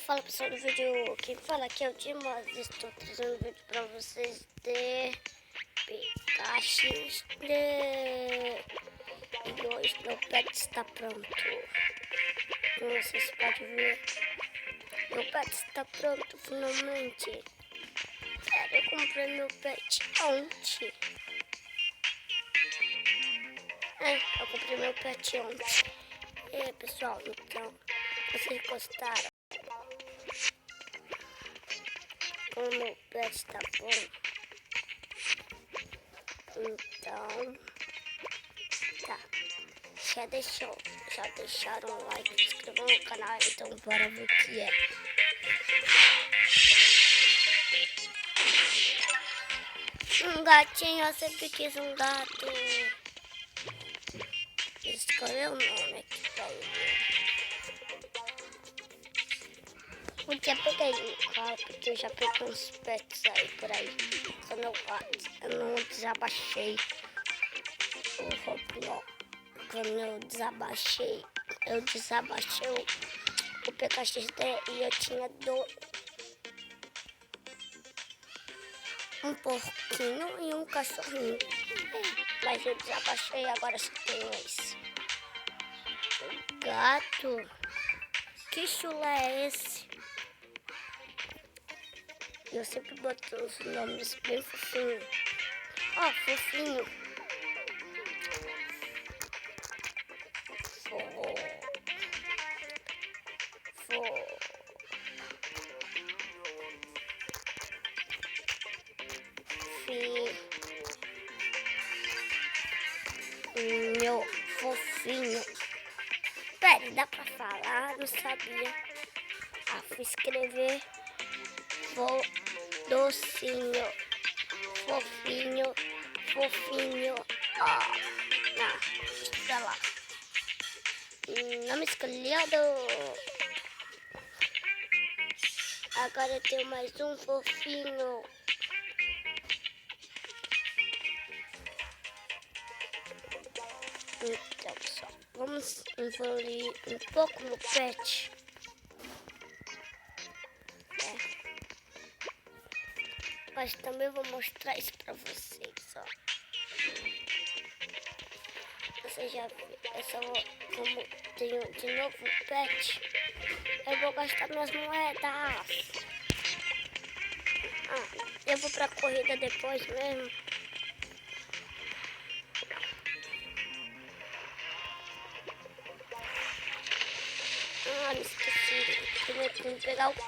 Fala pessoal do vídeo, quem fala aqui é o Dimas. Estou trazendo um vídeo para vocês de Pikachu e hoje meu pet está pronto. Como vocês podem ver, meu pet está pronto finalmente. Eu comprei meu pet ontem. Eu comprei meu pet ontem. E pessoal, então, vocês gostaram? Como meu pet está bom, então tá. Já deixaram um like, se inscrevam no canal, então bora ver o que é. Um gatinho, eu sempre quis um gato. Escolheu o nome aqui pra ele. Eu já peguei um carro, porque eu já peguei uns pets aí por aí. Eu não desabaixei o Roblox. Quando eu desabaixei o PKXD e eu tinha um porquinho e um cachorrinho. Mas eu desabaixei, agora só tenho esse. O gato. Que chulé é esse? Eu sempre boto os nomes bem fofinhos. Ó, fofinho. Fofinho. Fofinho. Pera, dá pra falar? Não sabia. Fui escrever. Docinho. Fofinho. Fofinho. Deixa lá. Nome escolhido. Agora eu tenho mais um fofinho. Então, pessoal, vamos evoluir um pouco no pet. Mas também vou mostrar isso pra vocês, ó. Você já viu? Como tenho de novo um pet, eu vou gastar minhas moedas. Eu vou pra corrida depois mesmo. Não esqueci. Primeiro tem que pegar o pet.